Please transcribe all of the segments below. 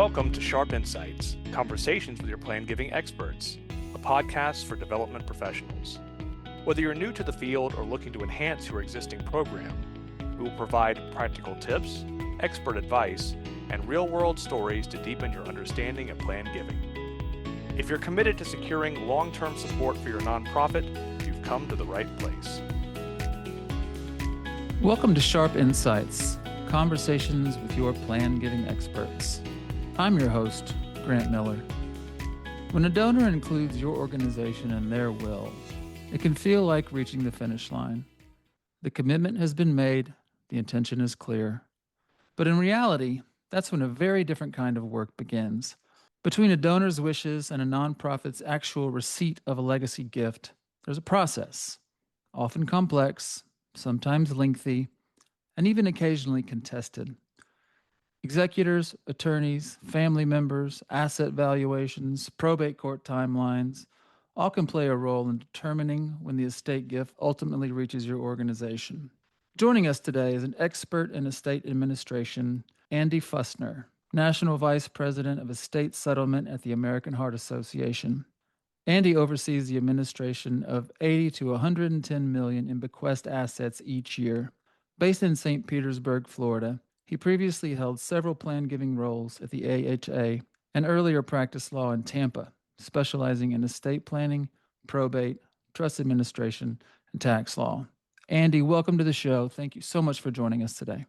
Welcome to Sharp Insights, Conversations with Your Plan Giving Experts, a podcast for development professionals. Whether you're new to the field or looking to enhance your existing program, we will provide practical tips, expert advice, and real-world stories to deepen your understanding of plan giving. If you're committed to securing long-term support for your nonprofit, you've come to the right place. Welcome to Sharp Insights, Conversations with Your Plan Giving Experts. I'm your host, Grant Miller. When a donor includes your organization in their will, it can feel like reaching the finish line. The commitment has been made, the intention is clear. But in reality, that's when a very different kind of work begins. Between a donor's wishes and a nonprofit's actual receipt of a legacy gift, there's a process, often complex, sometimes lengthy, and even occasionally contested. Executors, attorneys, family members, asset valuations, probate court timelines, all can play a role in determining when the estate gift ultimately reaches your organization. Joining us today is an expert in estate administration, Andy Fussner, National Vice President of Estate Settlement at the American Heart Association. Andy oversees the administration of 80 to 110 million in bequest assets each year. Based in St. Petersburg, Florida, he previously held several plan-giving roles at the AHA and earlier practiced law in Tampa, specializing in estate planning, probate, trust administration, and tax law. Andy, welcome to the show. Thank you so much for joining us today.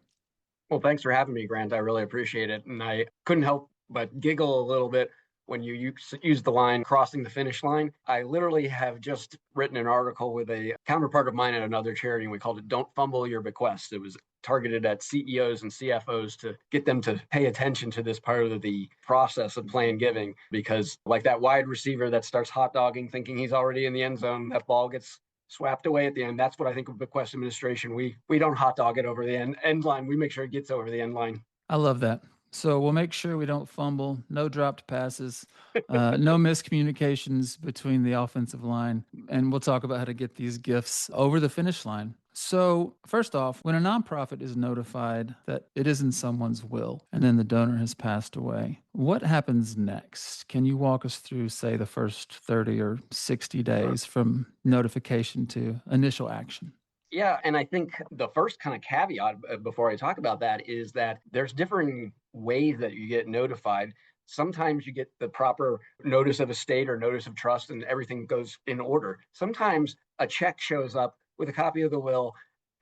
Well, thanks for having me, Grant. I really appreciate it. And I couldn't help but giggle a little bit when you use the line crossing the finish line. I literally have just written an article with a counterpart of mine at another charity, and we called it Don't Fumble Your Bequest. It was targeted at CEOs and CFOs to get them to pay attention to this part of the process of plan giving, because like that wide receiver that starts hot dogging thinking he's already in the end zone, that ball gets swapped away at the end. That's what I think of bequest administration. We don't hot dog it over the end line. We make sure it gets over the end line. I love that. So we'll make sure we don't fumble, no dropped passes, no miscommunications between the offensive line, and we'll talk about how to get these gifts over the finish line. So first off, when a nonprofit is notified that it is in someone's will and then the donor has passed away, what happens next? Can you walk us through, say, the first 30 or 60 days from notification to initial action? Yeah, and I think the first kind of caveat before I talk about that is that there's differing ways that you get notified. Sometimes you get the proper notice of estate or notice of trust and everything goes in order. Sometimes a check shows up with a copy of the will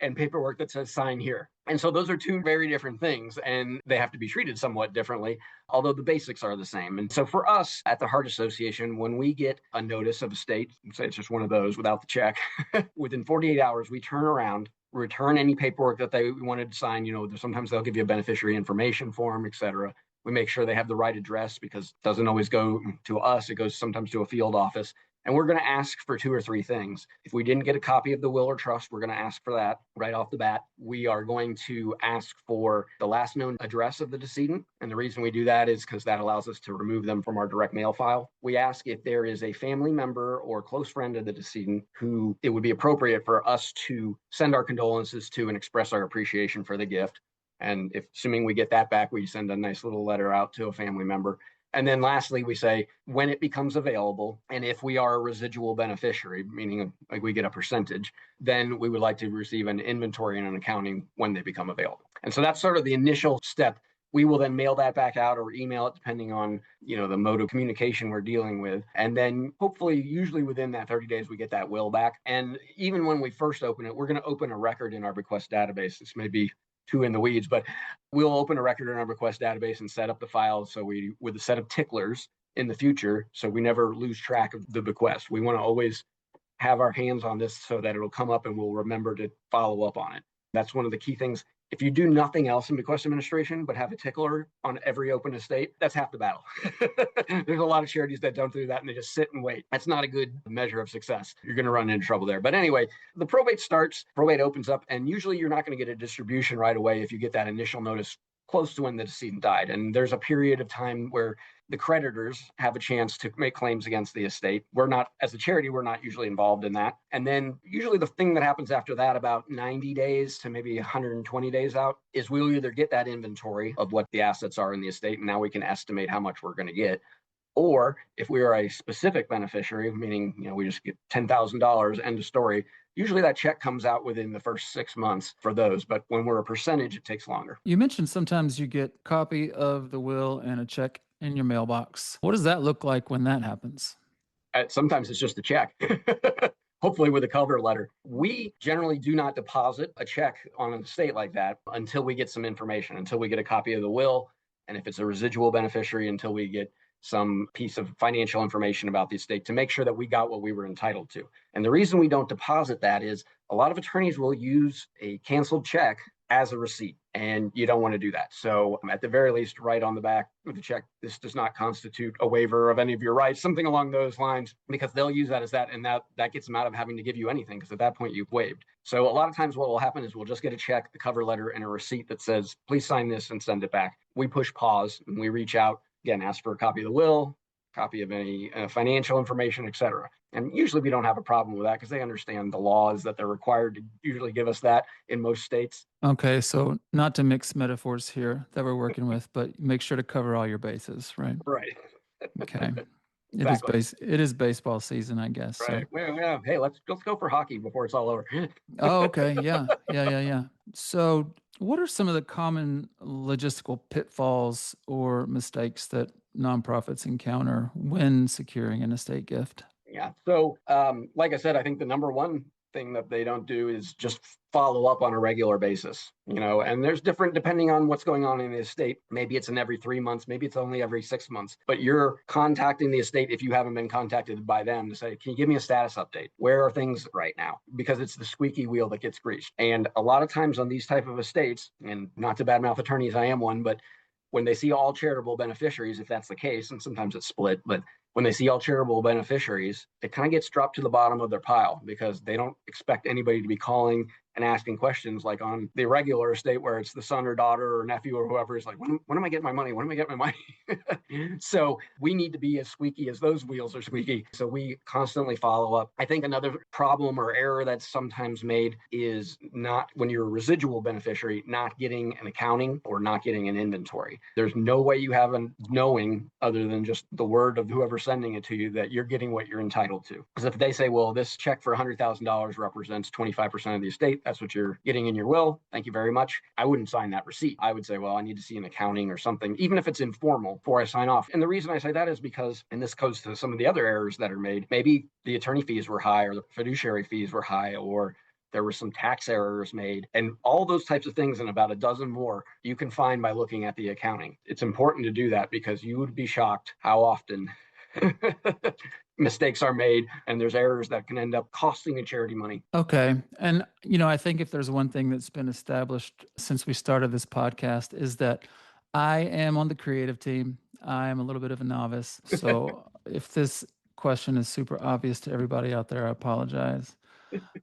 and paperwork that says sign here. And so those are two very different things, and they have to be treated somewhat differently, although the basics are the same. And so for us at the Heart Association, when we get a notice of estate, say it's just one of those without the check, within 48 hours, we turn around, return any paperwork that they wanted to sign. You know, sometimes they'll give you a beneficiary information form, et cetera. We make sure they have the right address because it doesn't always go to us. It goes sometimes to a field office. And we're going to ask for two or three things. If we didn't get a copy of the will or trust, we're going to ask for that right off the bat. We are going to ask for the last known address of the decedent. And the reason we do that is because that allows us to remove them from our direct mail file. We ask if there is a family member or close friend of the decedent who it would be appropriate for us to send our condolences to and express our appreciation for the gift. And if assuming we get that back, we send a nice little letter out to a family member. And then lastly, we say when it becomes available, and if we are a residual beneficiary, meaning like we get a percentage, then we would like to receive an inventory and an accounting when they become available. And so that's sort of the initial step. We will then mail that back out or email it depending on, the mode of communication we're dealing with. And then hopefully, usually within that 30 days, we get that will back. And even when we first open it, we're going to open a record in our bequest database. This may be too in the weeds, but we'll open a record in our request database and set up the file with a set of ticklers in the future, so we never lose track of the bequest. We want to always have our hands on this so that it'll come up and we'll remember to follow up on it. That's one of the key things. If you do nothing else in bequest administration but have a tickler on every open estate, that's half the battle. There's a lot of charities that don't do that and they just sit and wait. That's not a good measure of success. You're going to run into trouble there. But anyway, the probate opens up, and usually you're not going to get a distribution right away if you get that initial notice close to when the decedent died. And there's a period of time where the creditors have a chance to make claims against the estate. We're not, as a charity, we're not usually involved in that. And then usually the thing that happens after that, about 90 days to maybe 120 days out, is we'll either get that inventory of what the assets are in the estate, and now we can estimate how much we're going to get. Or if we are a specific beneficiary, meaning, we just get $10,000, end of story, usually that check comes out within the first 6 months for those. But when we're a percentage, it takes longer. You mentioned sometimes you get a copy of the will and a check in your mailbox. What does that look like when that happens? Sometimes it's just a check. Hopefully with a cover letter. We generally do not deposit a check on an estate like that until we get some information, until we get a copy of the will. And if it's a residual beneficiary, until we get some piece of financial information about the estate to make sure that we got what we were entitled to. And the reason we don't deposit that is a lot of attorneys will use a canceled check as a receipt, and you don't want to do that. So at the very least, write on the back of the check, this does not constitute a waiver of any of your rights, something along those lines, because they'll use that as that, and that gets them out of having to give you anything, because at that point you've waived. So a lot of times what will happen is we'll just get a check, the cover letter, and a receipt that says, please sign this and send it back. We push pause and we reach out, again, ask for a copy of the will, copy of any financial information, etc. And usually we don't have a problem with that because they understand the laws that they're required to usually give us that in most states. Okay, so not to mix metaphors here that we're working with, but make sure to cover all your bases, right? Right. Okay. Exactly. It is baseball season, I guess. Right. So. Well, yeah. Hey, let's go for hockey before it's all over. Oh, okay. Yeah. So what are some of the common logistical pitfalls or mistakes that nonprofits encounter when securing an estate gift? Yeah. So, like I said, I think the number one thing that they don't do is just follow up on a regular basis, and there's different depending on what's going on in the estate. Maybe it's in every 3 months, maybe it's only every 6 months, but you're contacting the estate if you haven't been contacted by them to say, can you give me a status update? Where are things right now? Because it's the squeaky wheel that gets greased. And a lot of times on these type of estates, and not to badmouth attorneys, I am one, but when they see all charitable beneficiaries, if that's the case, and sometimes it's split, but when they see all charitable beneficiaries, it kind of gets dropped to the bottom of their pile because they don't expect anybody to be calling and asking questions like on the regular estate where it's the son or daughter or nephew or whoever is like, when am I getting my money? When am I getting my money? So we need to be as squeaky as those wheels are squeaky. So we constantly follow up. I think another problem or error that's sometimes made is not, when you're a residual beneficiary, not getting an accounting or not getting an inventory. There's no way you have a knowing other than just the word of whoever sending it to you that you're getting what you're entitled to. Because if they say, well, this check for $100,000 represents 25% of the estate, that's what you're getting in your will, thank you very much, I wouldn't sign that receipt. I would say, well, I need to see an accounting or something, even if it's informal, before I sign off. And the reason I say that is because, and this goes to some of the other errors that are made, maybe the attorney fees were high or the fiduciary fees were high, or there were some tax errors made, and all those types of things and about a dozen more you can find by looking at the accounting. It's important to do that because you would be shocked how often mistakes are made and there's errors that can end up costing a charity money. Okay. And, I think if there's one thing that's been established since we started this podcast is that I am on the creative team. I am a little bit of a novice. So if this question is super obvious to everybody out there, I apologize.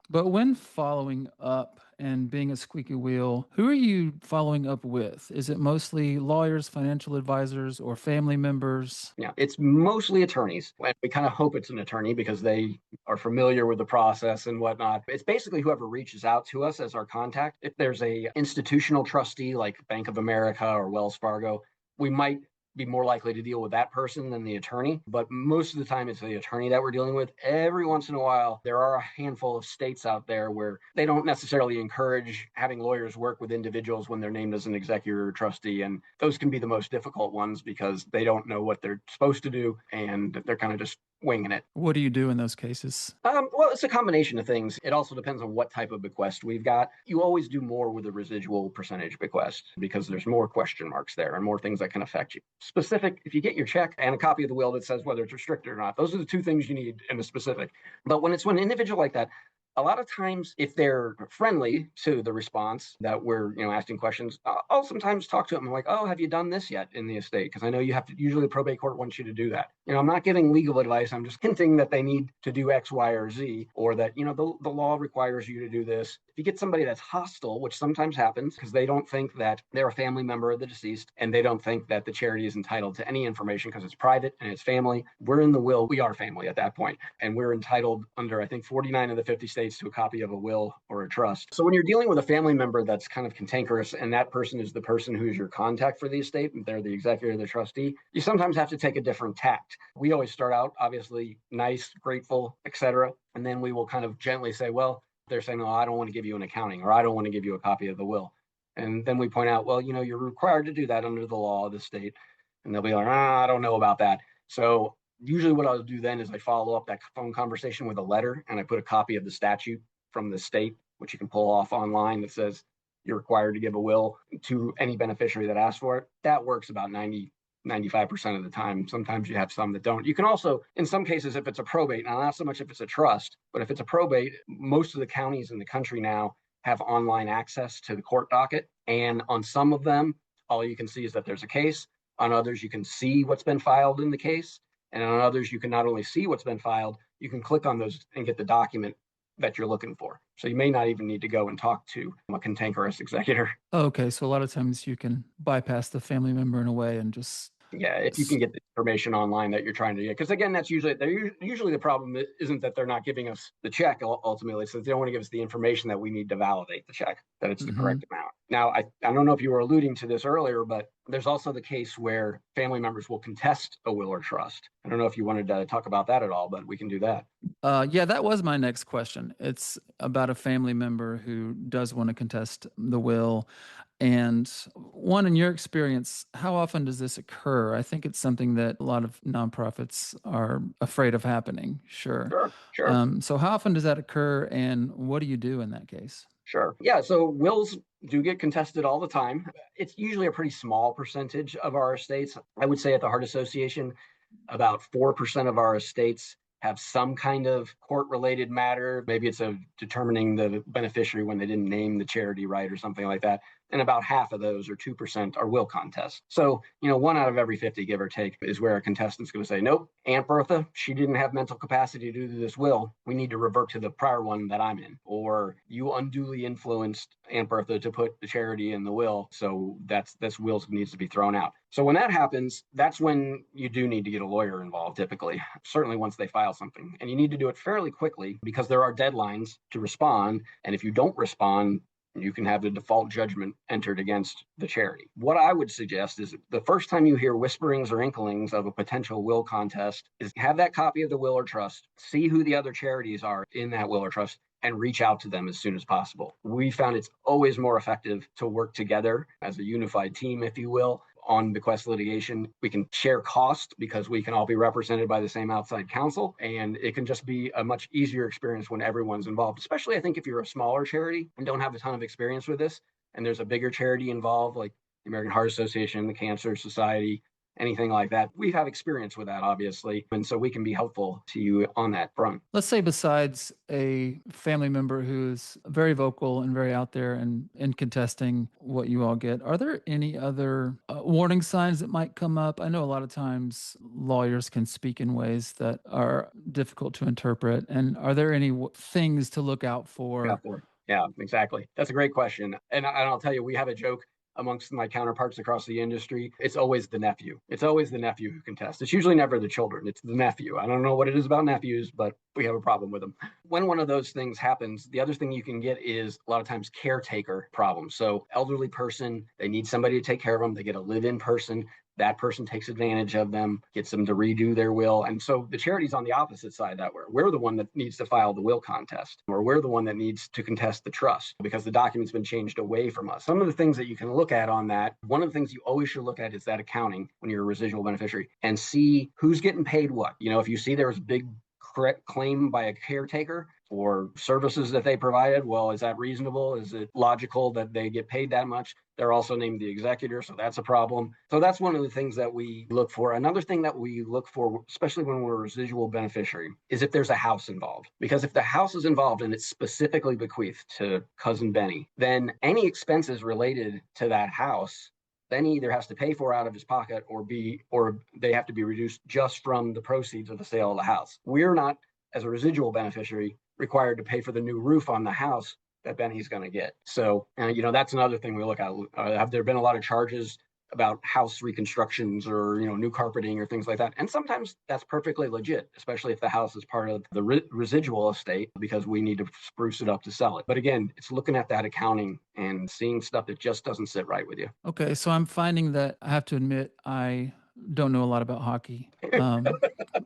But when following up and being a squeaky wheel, who are you following up with? Is it mostly lawyers, financial advisors, or family members? Yeah, it's mostly attorneys. And we kind of hope it's an attorney because they are familiar with the process and whatnot. It's basically whoever reaches out to us as our contact. If there's a institutional trustee like Bank of America or Wells Fargo, we might be more likely to deal with that person than the attorney. But most of the time, it's the attorney that we're dealing with. Every once in a while, there are a handful of states out there where they don't necessarily encourage having lawyers work with individuals when they're named as an executor or trustee. And those can be the most difficult ones because they don't know what they're supposed to do and they're kind of just winging it. What do you do in those cases? Well, it's a combination of things. It also depends on what type of bequest we've got. You always do more with a residual percentage bequest because there's more question marks there and more things that can affect you. Specific, if you get your check and a copy of the will that says whether it's restricted or not, those are the two things you need in the specific. But when it's an individual like that, A lot of times, if they're friendly to the response that we're, asking questions, I'll sometimes talk to them. I'm like, oh, have you done this yet in the estate? Because I know you have to, usually the probate court wants you to do that. I'm not giving legal advice. I'm just hinting that they need to do X, Y, or Z, or that, the law requires you to do this. If you get somebody that's hostile, which sometimes happens because they don't think that they're a family member of the deceased and they don't think that the charity is entitled to any information because it's private and it's family, we're in the will. We are family at that point, and we're entitled under, I think, 49 of the 50 states to a copy of a will or a trust. So when you're dealing with a family member that's kind of cantankerous and that person is the person who's your contact for the estate, and they're the executor, the trustee, you sometimes have to take a different tact. We always start out obviously nice, grateful, etc. And then we will kind of gently say, well, they're saying, oh, I don't want to give you an accounting, or I don't want to give you a copy of the will. And then we point out, well, you're required to do that under the law of the state. And they'll be like, I don't know about that. So usually what I'll do then is I follow up that phone conversation with a letter, and I put a copy of the statute from the state, which you can pull off online, that says you're required to give a will to any beneficiary that asks for it. That works about 95% of the time. Sometimes you have some that don't. You can also, in some cases, if it's a probate, now not so much if it's a trust, but if it's a probate, most of the counties in the country now have online access to the court docket. And on some of them, all you can see is that there's a case. On others, you can see what's been filed in the case. And on others, you can not only see what's been filed, you can click on those and get the document that you're looking for. So you may not even need to go and talk to a cantankerous executor. Okay, so a lot of times you can bypass the family member in a way and just Yeah, if you can get the information online that you're trying to get. Because again, that's usually the problem isn't that they're not giving us the check ultimately. So they don't want to give us the information that we need to validate the check, that it's the correct amount. Now, I don't know if you were alluding to this earlier, but there's also the case where family members will contest a will or trust. I don't know if you wanted to talk about that at all, but we can do that. Yeah, that was my next question. It's about a family member who does want to contest the will. And one, in your experience, how often does this occur? I think it's something that a lot of nonprofits are afraid of happening. Sure. Sure. So how often does that occur, and what do you do in that case? Sure. Yeah. So wills do get contested all the time. It's usually a pretty small percentage of our estates. I would say at the Heart Association, about 4% of our estates have some kind of court-related matter. Maybe it's determining the beneficiary when they didn't name the charity right or something like that. And about half of those, or 2%, are will contests. So, 1 out of every 50, give or take, is where a contestant's going to say, nope, Aunt Bertha, she didn't have mental capacity to do this will. We need to revert to the prior one that I'm in. Or you unduly influenced Aunt Bertha to put the charity in the will. So this will needs to be thrown out. So when that happens, that's when you do need to get a lawyer involved, typically, certainly once they file something. And you need to do it fairly quickly because there are deadlines to respond. And if you don't respond, you can have the default judgment entered against the charity. What I would suggest is the first time you hear whisperings or inklings of a potential will contest is have that copy of the will or trust, see who the other charities are in that will or trust, and reach out to them as soon as possible. We found it's always more effective to work together as a unified team, if you will, on bequest litigation. We can share cost because we can all be represented by the same outside counsel, and it can just be a much easier experience when everyone's involved, especially I think if you're a smaller charity and don't have a ton of experience with this, and there's a bigger charity involved like the American Heart Association, the Cancer Society, anything like that. We have experience with that, obviously, and so we can be helpful to you on that front. Let's say besides a family member who's very vocal and very out there and in contesting what you all get, are there any other warning signs that might come up? I know a lot of times lawyers can speak in ways that are difficult to interpret. And are there any things to look out for? Yeah, exactly. That's a great question. And I'll tell you, we have a joke amongst my counterparts across the industry. It's always the nephew. It's always the nephew who contests. It's usually never the children. It's the nephew. I don't know what it is about nephews, but we have a problem with them. When one of those things happens, the other thing you can get is a lot of times caretaker problems. So elderly person, they need somebody to take care of them. They get a live-in person. That person takes advantage of them, gets them to redo their will. And so the charity's on the opposite side that way. We're the one that needs to file the will contest, or we're the one that needs to contest the trust because the document's been changed away from us. Some of the things that you can look at on that, one of the things you always should look at is that accounting when you're a residual beneficiary and see who's getting paid what. If you see there's a big correct claim by a caretaker, for services that they provided. Well, is that reasonable? Is it logical that they get paid that much? They're also named the executor, so that's a problem. So that's one of the things that we look for. Another thing that we look for, especially when we're a residual beneficiary, is if there's a house involved. Because if the house is involved and it's specifically bequeathed to cousin Benny, then any expenses related to that house, then he either has to pay for out of his pocket or they have to be reduced just from the proceeds of the sale of the house. We're not, as a residual beneficiary, required to pay for the new roof on the house that Benny's going to get. So, that's another thing we look at. Have there been a lot of charges about house reconstructions or, new carpeting or things like that? And sometimes that's perfectly legit, especially if the house is part of the residual estate because we need to spruce it up to sell it. But again, it's looking at that accounting and seeing stuff that just doesn't sit right with you. Okay, so I'm finding that I have to admit I don't know a lot about hockey.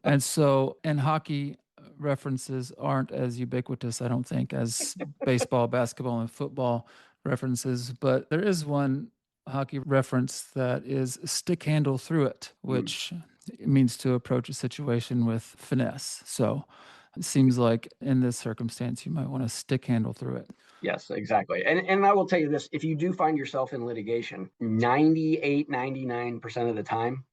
And so, and hockey references aren't as ubiquitous, I don't think, as baseball, basketball, and football references. But there is one hockey reference that is stick handle through it, which means to approach a situation with finesse. So it seems like in this circumstance, you might want to stick handle through it. Yes, exactly. And I will tell you this, if you do find yourself in litigation, 98, 99% of the time,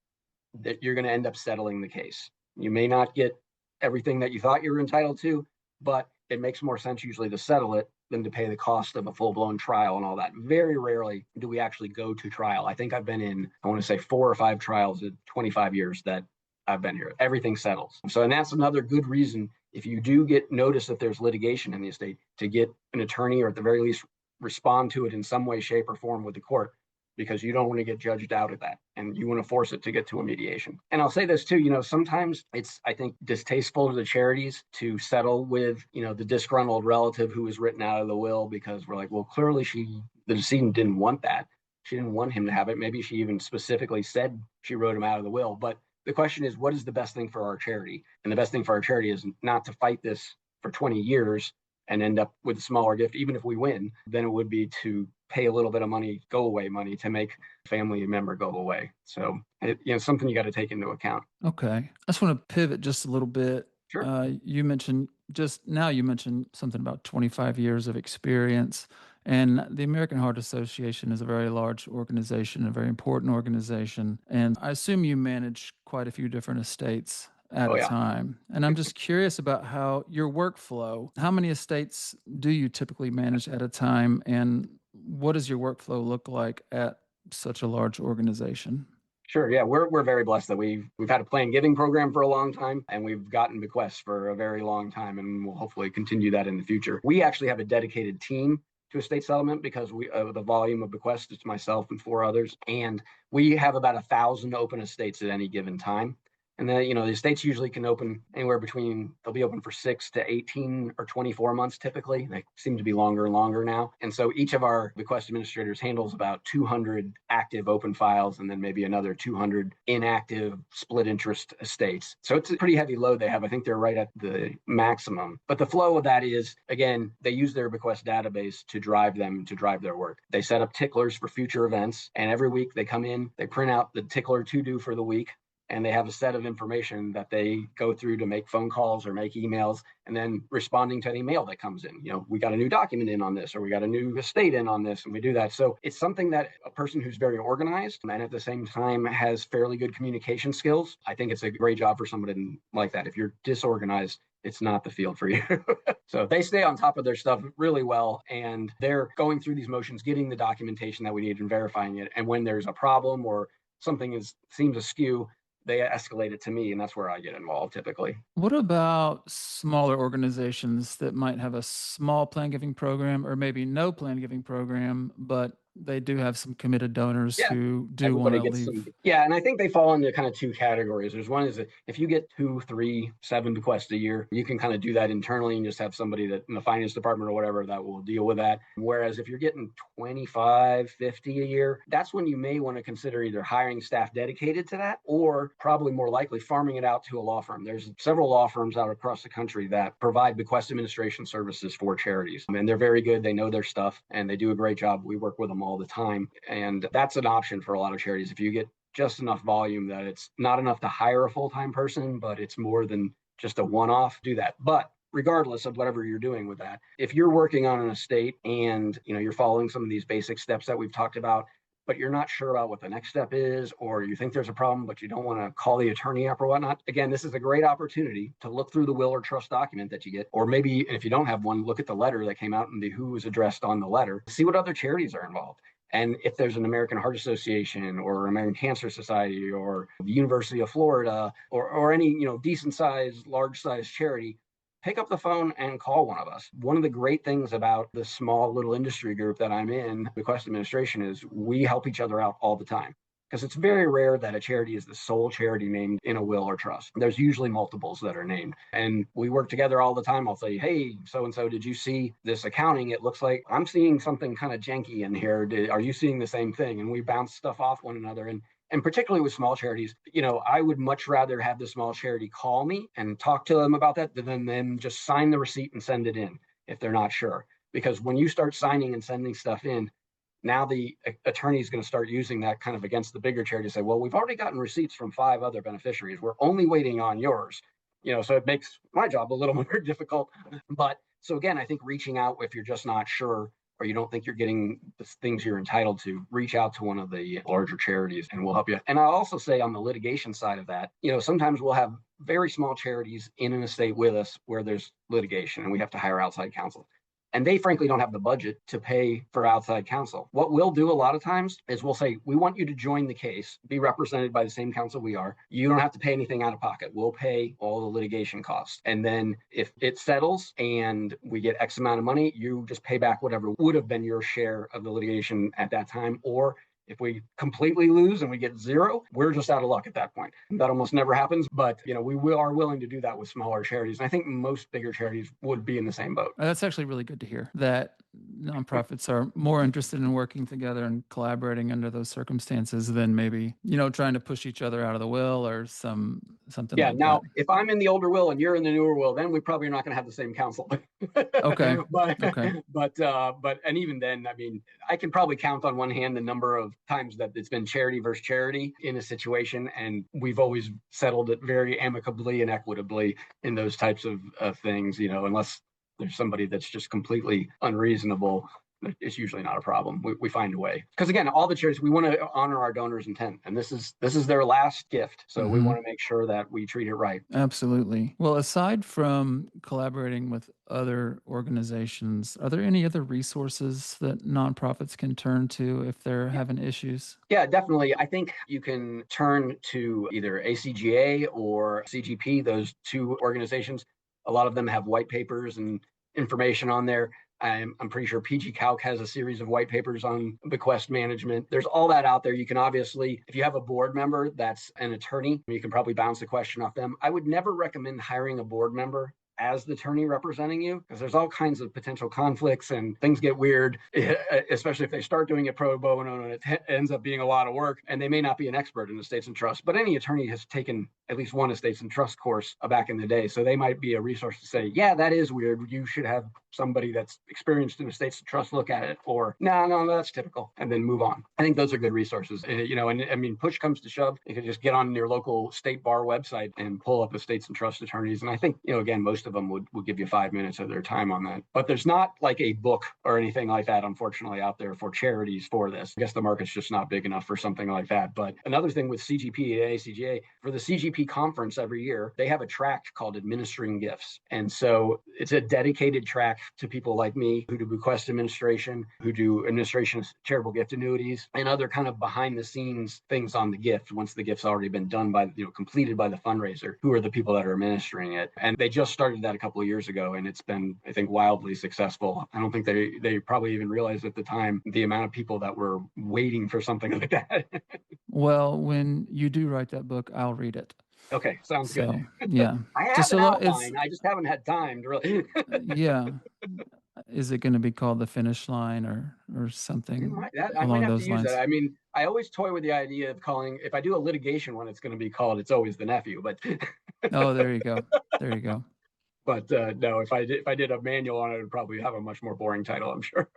that you're going to end up settling the case. You may not get everything that you thought you were entitled to, but it makes more sense usually to settle it than to pay the cost of a full-blown trial and all that. Very rarely do we actually go to trial. I think I've been in, I want to say 4 or 5 trials in 25 years that I've been here. Everything settles. So, and that's another good reason, if you do get notice that there's litigation in the estate, to get an attorney or at the very least respond to it in some way, shape, or form with the court, because you don't want to get judged out of that and you want to force it to get to a mediation. And I'll say this too, sometimes it's, I think, distasteful to the charities to settle with, the disgruntled relative who was written out of the will, because we're like, well, clearly the decedent didn't want that. She didn't want him to have it. Maybe she even specifically said she wrote him out of the will. But the question is, what is the best thing for our charity? And the best thing for our charity is not to fight this for 20 years and end up with a smaller gift, even if we win, than it would be to pay a little bit of money, go away money, to make a family member go away. So, something you got to take into account. Okay. I just want to pivot just a little bit. Sure. You mentioned something about 25 years of experience. And the American Heart Association is a very large organization, a very important organization. And I assume you manage quite a few different estates at a time. And I'm just curious about how your workflow, how many estates do you typically manage at a time? And what does your workflow look like at such a large organization? Sure. Yeah, we're very blessed that we've had a planned giving program for a long time, and we've gotten bequests for a very long time, and we'll hopefully continue that in the future. We actually have a dedicated team to estate settlement because the volume of bequests, it's myself and 4 others, and we have about 1,000 open estates at any given time. And then, the estates usually can open anywhere between, they'll be open for 6 to 18 or 24 months typically. They seem to be longer and longer now. And so each of our bequest administrators handles about 200 active open files and then maybe another 200 inactive split interest estates. So it's a pretty heavy load they have. I think they're right at the maximum. But the flow of that is, again, they use their bequest database to drive their work. They set up ticklers for future events. And every week they come in, they print out the tickler to do for the week. And they have a set of information that they go through to make phone calls or make emails, and then responding to any mail that comes in. We got a new document in on this, or we got a new estate in on this, and we do that. So it's something that a person who's very organized and at the same time has fairly good communication skills, I think it's a great job for somebody like that. If you're disorganized, it's not the field for you. So they stay on top of their stuff really well, and they're going through these motions, getting the documentation that we need and verifying it. And when there's a problem or something seems askew, they escalate it to me, and that's where I get involved typically. What about smaller organizations that might have a small plan giving program or maybe no plan giving program, but they do have some committed donors who do want to leave? And I think they fall into kind of 2 categories. There's one is that if you get 2, 3, 7 bequests a year, you can kind of do that internally and just have somebody that in the finance department or whatever that will deal with that. Whereas if you're getting 25, 50 a year, that's when you may want to consider either hiring staff dedicated to that or probably more likely farming it out to a law firm. There's several law firms out across the country that provide bequest administration services for charities. And they're very good. They know their stuff and they do a great job. We work with them all the time. And that's an option for a lot of charities. If you get just enough volume that it's not enough to hire a full-time person, but it's more than just a one-off, do that. But regardless of whatever you're doing with that. If you're working on an estate and you're following some of these basic steps that we've talked about, but you're not sure about what the next step is, or you think there's a problem, but you don't want to call the attorney up or whatnot. Again, this is a great opportunity to look through the will or trust document that you get, or maybe if you don't have one, look at the letter that came out and who was addressed on the letter, see what other charities are involved. And if there's an American Heart Association or American Cancer Society or the University of Florida or any decent sized, large sized charity, pick up the phone and call one of us. One of the great things about the small little industry group that I'm in, Bequest Administration, is we help each other out all the time. Because it's very rare that a charity is the sole charity named in a will or trust. There's usually multiples that are named. And we work together all the time. I'll say, hey, so-and-so, did you see this accounting? It looks like I'm seeing something kind of janky in here. Are you seeing the same thing? And we bounce stuff off one another. And particularly with small charities, I would much rather have the small charity call me and talk to them about that than them just sign the receipt and send it in if they're not sure. Because when you start signing and sending stuff in, now the attorney is going to start using that kind of against the bigger charity to say, well, we've already gotten receipts from 5 other beneficiaries. We're only waiting on yours. So it makes my job a little more difficult. But so again, I think reaching out if you're just not sure or you don't think you're getting the things you're entitled to, reach out to one of the larger charities and we'll help you. And I'll also say on the litigation side of that, sometimes we'll have very small charities in an estate with us where there's litigation and we have to hire outside counsel. And they frankly don't have the budget to pay for outside counsel. What we'll do a lot of times is we'll say, we want you to join the case, be represented by the same counsel we are. You don't have to pay anything out of pocket. We'll pay all the litigation costs. And then if it settles and we get X amount of money, you just pay back whatever would have been your share of the litigation at that time. Or if we completely lose and we get 0, we're just out of luck at that point. That almost never happens, but we are willing to do that with smaller charities. And I think most bigger charities would be in the same boat. That's actually really good to hear that nonprofits are more interested in working together and collaborating under those circumstances than maybe, trying to push each other out of the will or something like now, that. If I'm in the older will and you're in the newer will, then we probably are not going to have the same counsel. Okay. But and even then, I mean, I can probably count on one hand the number of times that it's been charity versus charity in a situation, and we've always settled it very amicably and equitably in those types of things, unless there's somebody that's just completely unreasonable. It's usually not a problem. We find a way. Because again, all the charities, we want to honor our donors' intent. And this is their last gift. So we want to make sure that we treat it right. Absolutely. Well, aside from collaborating with other organizations, are there any other resources that nonprofits can turn to if they're having issues? Yeah, definitely. I think you can turn to either ACGA or CGP, those 2 organizations. A lot of them have white papers and information on there. I'm pretty sure PG Calc has a series of white papers on bequest management. There's all that out there. You can obviously, if you have a board member that's an attorney, you can probably bounce the question off them. I would never recommend hiring a board member as the attorney representing you, because there's all kinds of potential conflicts and things get weird, especially if they start doing it pro bono and it ends up being a lot of work, and they may not be an expert in estates and trusts. But any attorney has taken at least one estates and trust course back in the day, so they might be a resource to say, yeah, that is weird. You should have somebody that's experienced in estates and trust look at it, or no, that's typical, and then move on. I think those are good resources. And I mean, push comes to shove, you can just get on your local state bar website and pull up estates and trust attorneys. And I think, again, most of them would give you 5 minutes of their time on that. But there's not like a book or anything like that, unfortunately, out there for charities for this. I guess the market's just not big enough for something like that. But another thing with CGP and ACGA, for the CGP conference every year, they have a track called Administering Gifts. And so it's a dedicated track to people like me who do bequest administration, who do administration of charitable gift annuities, and other kind of behind the scenes things on the gift once the gift's already been done by, completed by the fundraiser, who are the people that are administering it. And they just started that a couple of years ago, and it's been, I think, wildly successful. I don't think they probably even realized at the time the amount of people that were waiting for something like that. Well, when you do write that book, I'll read it. Okay, sounds good. Yeah. I have an outline. I just haven't had time to really. Yeah. Is it going to be called The Finish Line or something I might along have those to use lines? that. I mean, I always toy with the idea of calling, if I do a litigation one, it's going to be called It's Always the Nephew. But Oh, there you go. There you go. But no, if I did a manual on it, it would probably have a much more boring title, I'm sure.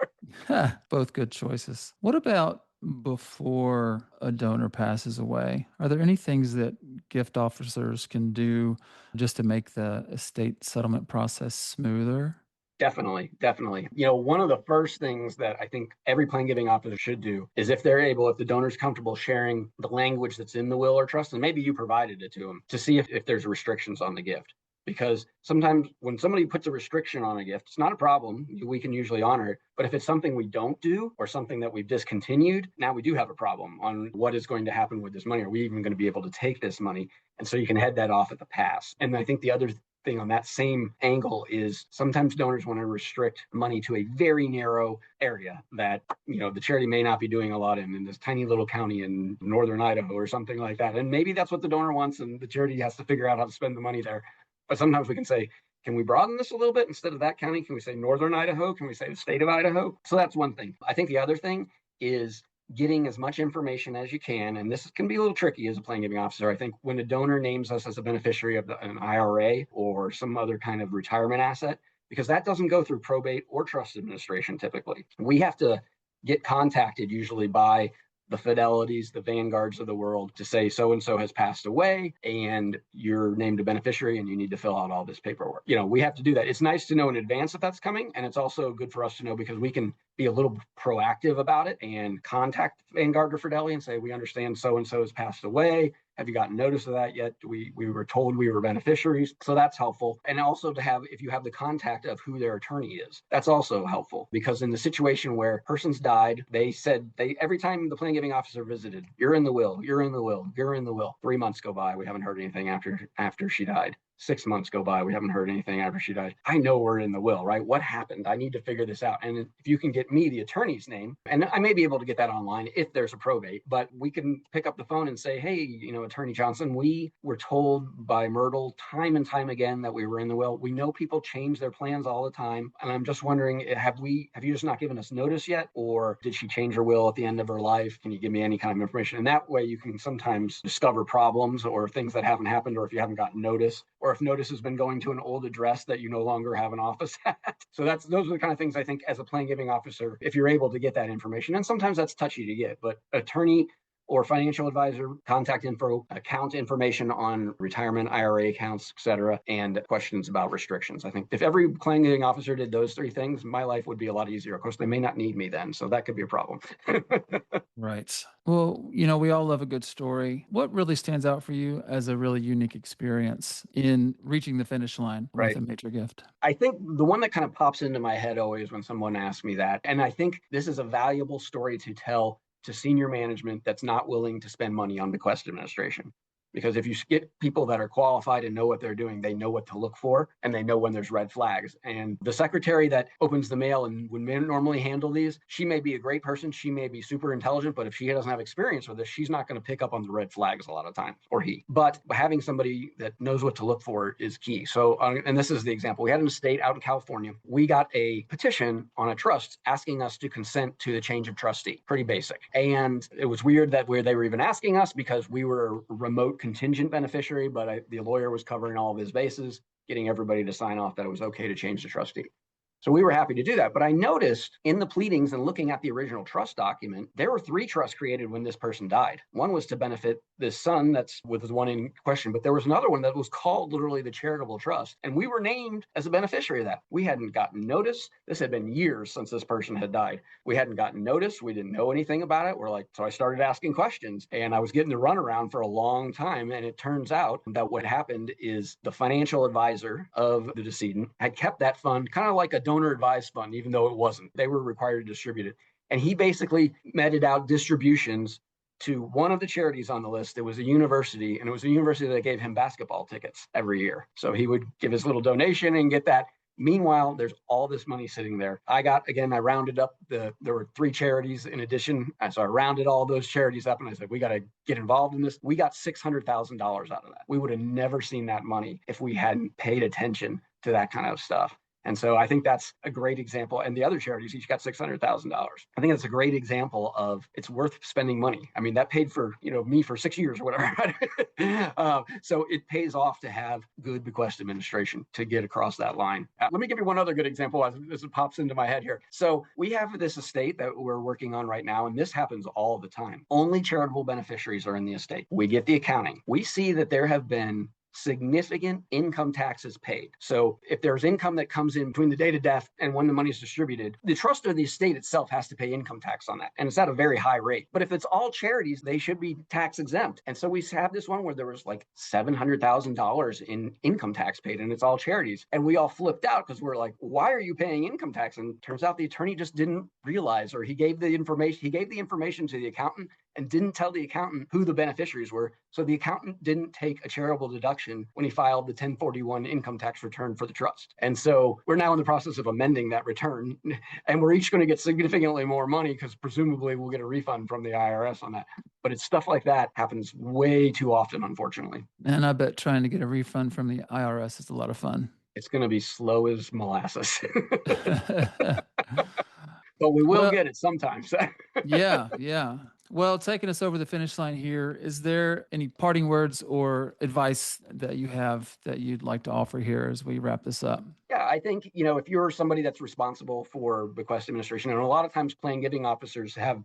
Both good choices. What about before a donor passes away? Are there any things that gift officers can do just to make the estate settlement process smoother? Definitely, definitely. One of the first things that I think every plan giving officer should do is if they're able, if the donor's comfortable sharing the language that's in the will or trust, and maybe you provided it to them, to see if there's restrictions on the gift. Because sometimes when somebody puts a restriction on a gift, it's not a problem. We can usually honor it. But if it's something we don't do or something that we've discontinued, now we do have a problem on what is going to happen with this money. Are we even going to be able to take this money? And so you can head that off at the pass. And I think the other thing on that same angle is sometimes donors want to restrict money to a very narrow area that the charity may not be doing a lot in this tiny little county in northern Idaho or something like that. And maybe that's what the donor wants, and the charity has to figure out how to spend the money there. But sometimes we can say, can we broaden this a little bit? Instead of that county, can we say northern Idaho? Can we say the state of Idaho? So that's one thing. I think the other thing is getting as much information as you can. And this can be a little tricky as a plan giving officer. I think when a donor names us as a beneficiary of an IRA or some other kind of retirement asset, because that doesn't go through probate or trust administration typically. We have to get contacted usually by the Fidelities, the Vanguards of the world to say so-and-so has passed away and you're named a beneficiary and you need to fill out all this paperwork. We have to do that. It's nice to know in advance that that's coming. And it's also good for us to know because we can be a little proactive about it and contact Vanguard or Fidelity and say, we understand so-and-so has passed away. Have you gotten notice of that yet? We were told we were beneficiaries. So that's helpful. And also to have, if you have the contact of who their attorney is, that's also helpful because in the situation where persons died, they said every time the plan giving officer visited, you're in the will, you're in the will, you're in the will. 3 months go by. We haven't heard anything after she died. 6 months go by. We haven't heard anything after she died. I know we're in the will, right? What happened? I need to figure this out. And if you can get me the attorney's name, and I may be able to get that online if there's a probate, but we can pick up the phone and say, hey, Attorney Johnson, we were told by Myrtle time and time again that we were in the will. We know people change their plans all the time. And I'm just wondering, have you just not given us notice yet? Or did she change her will at the end of her life? Can you give me any kind of information? And that way you can sometimes discover problems or things that haven't happened, or if you haven't gotten notice, or if notice has been going to an old address that you no longer have an office at. So those are the kind of things I think as a plan giving officer, if you're able to get that information, and sometimes that's touchy to get, but attorney or financial advisor, contact info, account information on retirement, IRA accounts, et cetera, and questions about restrictions. I think if every plan giving officer did those three things, my life would be a lot easier. Of course, they may not need me then, so that could be a problem. Right. Well, we all love a good story. What really stands out for you as a really unique experience in reaching the finish line with Right. a major gift? I think the one that kind of pops into my head always when someone asks me that, and I think this is a valuable story to tell to senior management that's not willing to spend money on bequest administration. Because if you get people that are qualified and know what they're doing, they know what to look for and they know when there's red flags. And the secretary that opens the mail and would normally handle these, she may be a great person. She may be super intelligent, but if she doesn't have experience with this, she's not going to pick up on the red flags a lot of times, or he. But having somebody that knows what to look for is key. So, and this is the example. We had an estate out in California. We got a petition on a trust asking us to consent to the change of trustee. Pretty basic. And it was weird that they were even asking us because we were a remote contingent beneficiary, but the lawyer was covering all of his bases, getting everybody to sign off that it was okay to change the trustee. So we were happy to do that. But I noticed in the pleadings and looking at the original trust document, there were 3 trusts created when this person died. One was to benefit this son that's with the one in question, but there was another one that was called literally the charitable trust. And we were named as a beneficiary of that. We hadn't gotten notice. This had been years since this person had died. We hadn't gotten notice. We didn't know anything about it. So I started asking questions and I was getting the runaround for a long time. And it turns out that what happened is the financial advisor of the decedent had kept that fund kind of like a donor advised fund, even though it wasn't. They were required to distribute it. And he basically meted out distributions to one of the charities on the list. It was a university, and it was a university that gave him basketball tickets every year. So he would give his little donation and get that. Meanwhile, there's all this money sitting there. I rounded up there were 3 charities in addition. So I rounded all those charities up and I said, we got to get involved in this. We got $600,000 out of that. We would have never seen that money if we hadn't paid attention to that kind of stuff. And so I think that's a great example. And the other charities each got $600,000. I think that's a great example of it's worth spending money. I mean, that paid for, me for 6 years or whatever. So it pays off to have good bequest administration to get across that line. Let me give you one other good example as it pops into my head here. So we have this estate that we're working on right now, and this happens all the time. Only charitable beneficiaries are in the estate. We get the accounting. We see that there have been significant income taxes paid. So if there's income that comes in between the date of death and when the money is distributed, the trust or the estate itself has to pay income tax on that. And it's at a very high rate. But if it's all charities, they should be tax exempt. And so we have this one where there was like $700,000 in income tax paid, and it's all charities. And we all flipped out because we're like, why are you paying income tax? And turns out the attorney just didn't realize, or he gave the information to the accountant and didn't tell the accountant who the beneficiaries were. So the accountant didn't take a charitable deduction when he filed the 1041 income tax return for the trust. And so we're now in the process of amending that return, and we're each going to get significantly more money because presumably we'll get a refund from the IRS on that. But it's stuff like that happens way too often, unfortunately. And I bet trying to get a refund from the IRS is a lot of fun. It's going to be slow as molasses. But we will get it sometimes. Yeah. Well, taking us over the finish line here, is there any parting words or advice that you have that you'd like to offer here as we wrap this up? Yeah, I think, if you're somebody that's responsible for bequest administration, and a lot of times plan giving officers have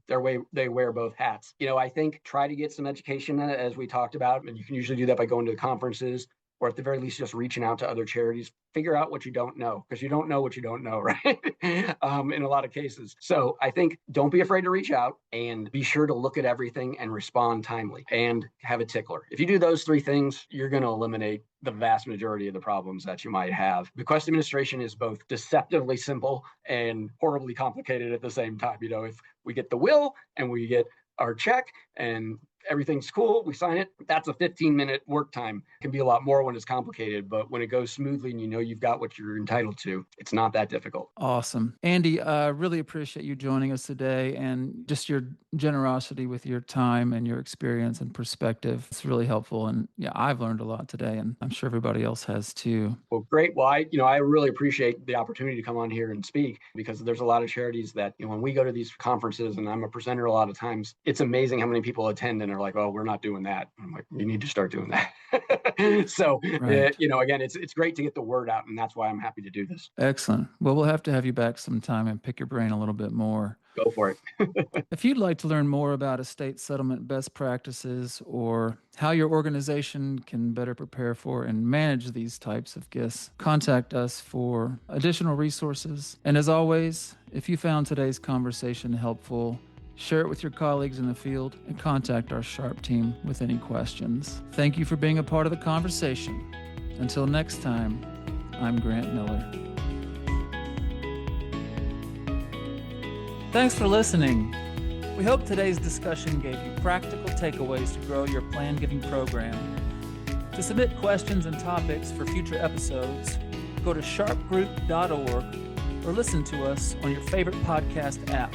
they wear both hats. I think try to get some education, as we talked about, and you can usually do that by going to conferences, or at the very least, just reaching out to other charities. Figure out what you don't know, because you don't know what you don't know, right? In a lot of cases. So I think don't be afraid to reach out, and be sure to look at everything and respond timely, and have a tickler. If you do those three things, you're going to eliminate the vast majority of the problems that you might have. Bequest administration is both deceptively simple and horribly complicated at the same time. If we get the will and we get our check and everything's cool, we sign it, that's a 15-minute work time. It can be a lot more when it's complicated, but when it goes smoothly and you've got what you're entitled to, it's not that difficult. Awesome. Andy, I really appreciate you joining us today and just your generosity with your time and your experience and perspective. It's really helpful. And yeah, I've learned a lot today, and I'm sure everybody else has too. Well, great. Well, I really appreciate the opportunity to come on here and speak, because there's a lot of charities that, when we go to these conferences, and I'm a presenter a lot of times, it's amazing how many people attend and are like, oh, we're not doing that. I'm like, you need to start doing that. So, right. Again, it's great to get the word out, and that's why I'm happy to do this. Excellent. Well, we'll have to have you back sometime and pick your brain a little bit more. Go for it. If you'd like to learn more about estate settlement best practices, or how your organization can better prepare for and manage these types of gifts, contact us for additional resources. And as always, if you found today's conversation helpful, share it with your colleagues in the field, and contact our SHARP team with any questions. Thank you for being a part of the conversation. Until next time, I'm Grant Miller. Thanks for listening. We hope today's discussion gave you practical takeaways to grow your plan giving program. To submit questions and topics for future episodes, go to sharpgroup.org or listen to us on your favorite podcast app.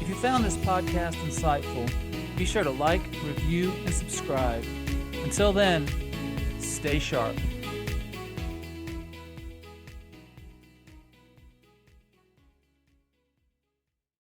If you found this podcast insightful, be sure to like, review, and subscribe. Until then, stay sharp.